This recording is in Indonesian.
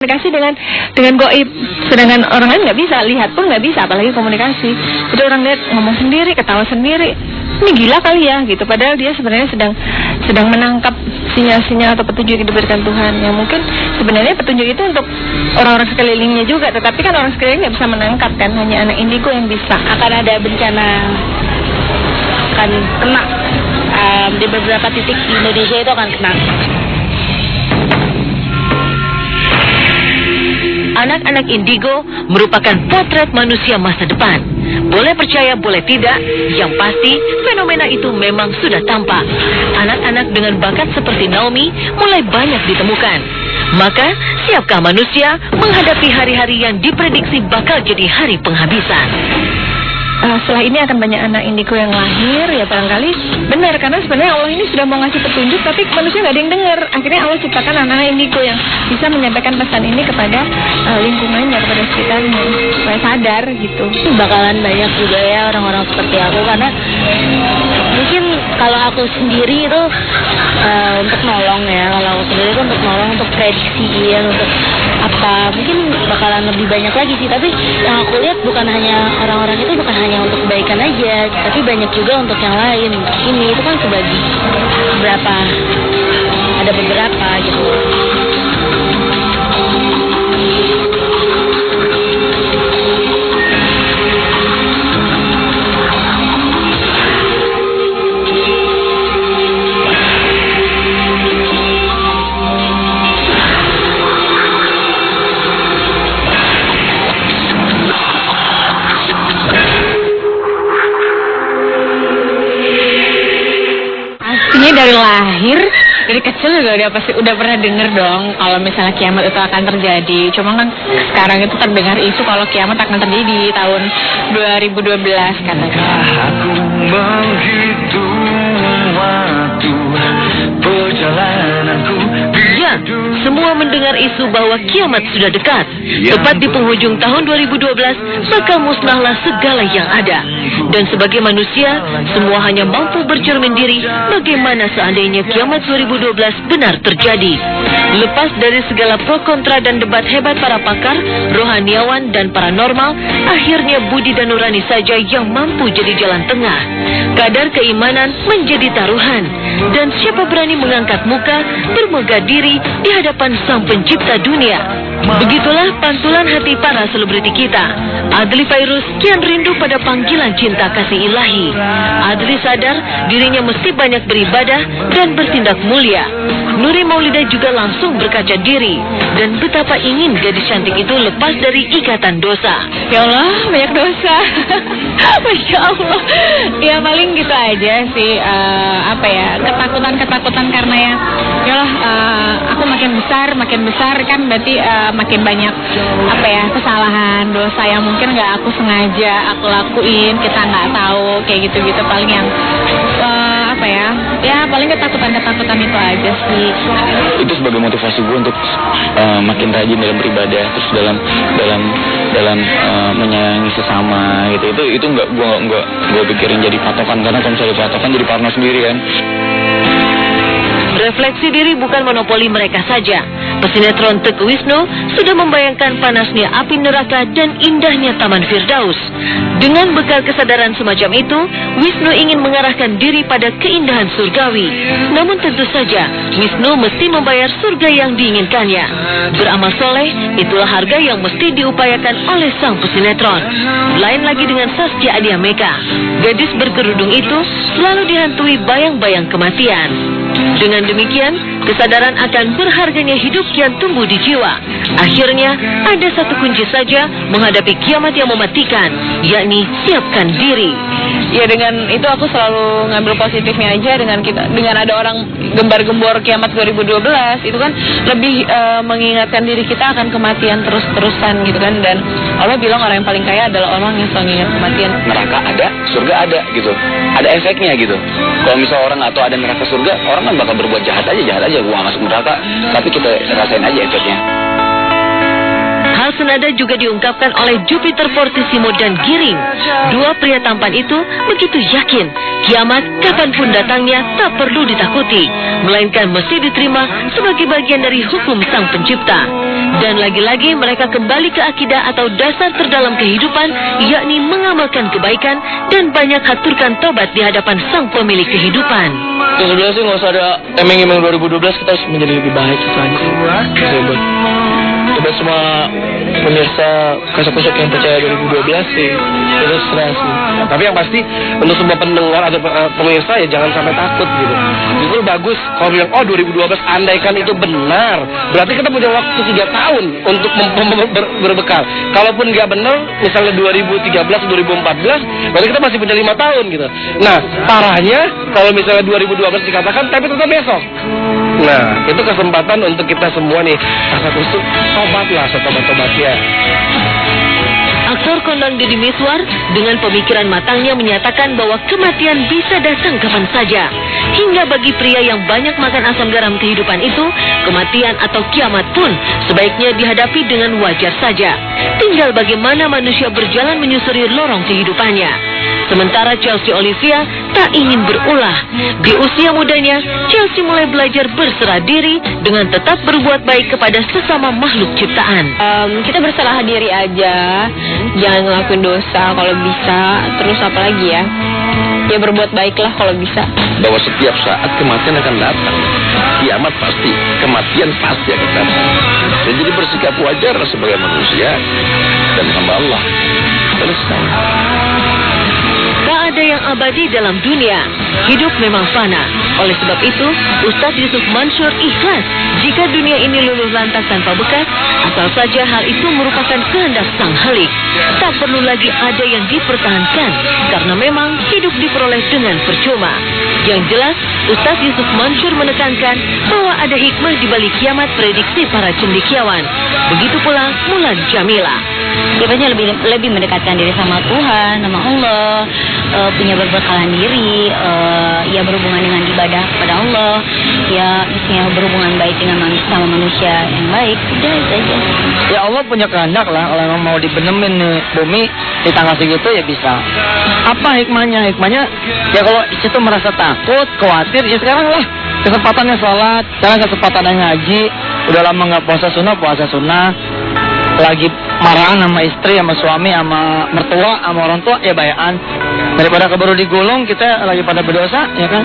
komunikasi dengan goib, sedangkan orang lain nggak bisa, lihat pun nggak bisa, apalagi komunikasi. Jadi orang lihat ngomong sendiri, ketawa sendiri, ini gila kali ya gitu. Padahal dia sebenarnya sedang menangkap sinyal-sinyal atau petunjuk yang diberikan Tuhan. Yang mungkin sebenarnya petunjuk itu untuk orang-orang sekelilingnya juga, tetapi kan orang sekeliling nggak bisa menangkap kan, hanya anak indigo yang bisa. Akan ada bencana, akan kena di beberapa titik di Indonesia itu akan kena. Anak-anak indigo merupakan potret manusia masa depan. Boleh percaya, boleh tidak, yang pasti fenomena itu memang sudah tampak. Anak-anak dengan bakat seperti Naomi mulai banyak ditemukan. Maka, siapkah manusia menghadapi hari-hari yang diprediksi bakal jadi hari penghabisan? Setelah ini akan banyak anak indigo yang lahir, ya barangkali benar, karena sebenarnya Allah ini sudah mau ngasih petunjuk, tapi manusia nggak ada yang dengar. Akhirnya Allah ciptakan anak-anak indigo yang bisa menyampaikan pesan ini kepada lingkungannya, kepada sekitarnya, supaya sadar gitu. Bakalan banyak juga ya orang-orang seperti aku, karena mungkin kalau aku sendiri itu untuk nolong ya, kalau aku sendiri itu untuk nolong, untuk prediksiin, untuk apa, mungkin bakalan lebih banyak lagi sih. Tapi yang aku lihat bukan hanya orang-orang itu, bukan hanya untuk kebaikan aja, tapi banyak juga untuk yang lain. Ini itu kan sebagi ada beberapa gitu. Dari lahir, dari kecil juga udah pernah denger dong kalau misalnya kiamat itu akan terjadi. Cuma kan sekarang itu terdengar isu kalau kiamat akan terjadi di tahun 2012 katanya. Aku menghitung waktu perjalananku. Ya, semua mendengar isu bahwa kiamat sudah dekat. Tepat di penghujung tahun 2012, maka musnahlah segala yang ada. Dan sebagai manusia, semua hanya mampu bercermin diri bagaimana seandainya kiamat 2012 benar terjadi. Lepas dari segala pro kontra dan debat hebat para pakar, rohaniawan dan paranormal, akhirnya budi dan nurani saja yang mampu jadi jalan tengah. Kadar keimanan menjadi taruhan. Dan siapa berani mengangkat muka, bermegah diri di hadapan Sang Pencipta dunia. Begitulah pantulan hati para selebriti kita. Adli Fairuz kian rindu pada panggilan cinta kasih ilahi. Adli sadar dirinya mesti banyak beribadah dan bertindak mulia. Nuri Maulida juga langsung berkaca diri dan betapa ingin gadis cantik itu lepas dari ikatan dosa. Ya Allah, banyak dosa. Masya Allah. Ya paling gitu aja sih. Ketakutan karena ya Allah, aku makin besar kan berarti makin banyak kesalahan, dosa yang mungkin nggak aku sengaja aku lakuin, kita nggak tahu, kayak gitu paling yang paling ketakutan itu aja sih. Itu sebagai motivasi gue untuk makin rajin dalam beribadah, terus dalam menyayangi sesama gitu. Itu nggak gue pikirin jadi patokan, karena kalau misalnya patokan jadi parno sendiri kan. Refleksi diri bukan monopoli mereka saja. Pesinetron Teguh Wisnu sudah membayangkan panasnya api neraka dan indahnya Taman Firdaus. Dengan bekal kesadaran semacam itu, Wisnu ingin mengarahkan diri pada keindahan surgawi. Namun tentu saja, Wisnu mesti membayar surga yang diinginkannya. Beramal soleh, itulah harga yang mesti diupayakan oleh sang pesinetron. Lain lagi dengan Saskia Adia Meka. Gadis berkerudung itu selalu dihantui bayang-bayang kematian. Dengan demikian, kesadaran akan berharganya hidup kian tumbuh di jiwa. Akhirnya, ada satu kunci saja menghadapi kiamat yang mematikan, yakni siapkan diri. Ya dengan itu aku selalu ngambil positifnya aja, dengan ada orang gembar-gembor kiamat 2012 itu kan lebih mengingatkan diri kita akan kematian terus-terusan gitu kan. Dan Allah bilang orang yang paling kaya adalah orang yang selalu ingat kematian. Neraka ada, surga ada gitu. Ada efeknya gitu. Kalau misalnya orang atau ada neraka surga, orang kan bakal berbuat jahat aja, gua masuk neraka, tapi kita rasain aja efeknya. Hal senada juga diungkapkan oleh Jupiter Fortissimo dan Giring. Dua pria tampan itu begitu yakin kiamat kapanpun datangnya tak perlu ditakuti, melainkan mesti diterima sebagai bagian dari hukum Sang Pencipta. Dan lagi-lagi mereka kembali ke akidah atau dasar terdalam kehidupan, yakni mengamalkan kebaikan dan banyak haturkan tobat di hadapan Sang Pemilik kehidupan. Sebenarnya sih nggak usah ada emeng-emeng 2012, kita harus menjadi lebih baik, itu aja sih. Coba semua pemirsa kasih-kusuk yang percaya 2012 sih, itu serah sih. Nah, tapi yang pasti untuk semua pendengar atau pemirsa ya jangan sampai takut gitu. Justru bagus kalau bilang 2012 andaikan itu benar, berarti kita punya waktu 3 tahun untuk berbekal. Kalaupun nggak benar, misalnya 2013, 2014, berarti kita masih punya 5 tahun gitu. Nah, parahnya kalau misalnya 2012 dikatakan tapi tetap besok. Nah, itu kesempatan untuk kita semua nih, kasih-kusuk, tobatlah setobat-tobatnya. Aktor kondang Deddy Mizwar dengan pemikiran matangnya menyatakan bahwa kematian bisa datang kapan saja. Hingga bagi pria yang banyak makan asam garam kehidupan itu, kematian atau kiamat pun sebaiknya dihadapi dengan wajar saja. Tinggal bagaimana manusia berjalan menyusuri lorong kehidupannya. Sementara Chelsea Olivia tak ingin berulah. Di usia mudanya, Chelsea mulai belajar berserah diri dengan tetap berbuat baik kepada sesama makhluk ciptaan. Kita berserah diri aja, jangan ngelakuin dosa kalau bisa. Terus apa lagi ya? Ya berbuat baiklah kalau bisa. Bahwa setiap saat kematian akan datang. Kiamat pasti, kematian pasti akan datang. Dan jadi bersikap wajar sebagai manusia dan hamba Allah. Selesai. Tak ada yang abadi dalam dunia. Hidup memang fana. Oleh sebab itu, Ustadz Yusuf Mansur ikhlas jika dunia ini luluh lantak tanpa bekas, asal saja hal itu merupakan kehendak Sang Halik. Tak perlu lagi ada yang dipertahankan, karena memang hidup diperoleh dengan percuma. Yang jelas, Ustadz Yusuf Mansur menekankan bahwa ada hikmah di balik kiamat prediksi para cendekiawan. Begitu pula Mulan Jamila. Sifatnya lebih mendekatkan diri sama Tuhan, sama Allah, punya berbekalan diri, ya berhubungan dengan ibadah kepada Allah, ya misalnya berhubungan baik dengan sama manusia yang baik, udah itu aja. Ya Allah punya kehendak lah, kalau mau dibenemin nih bumi di tanggal segitu ya bisa. Apa hikmahnya? Hikmahnya ya kalau itu merasa takut, khawatir, ya sekarang lah kesempatannya sholat, sekarang kesempatannya ngaji, udah lama nggak puasa sunnah, lagi marahan sama istri, sama suami, sama mertua, sama orang tua, ya bayaan. Daripada keburu digulung, kita lagi pada berdosa, ya kan?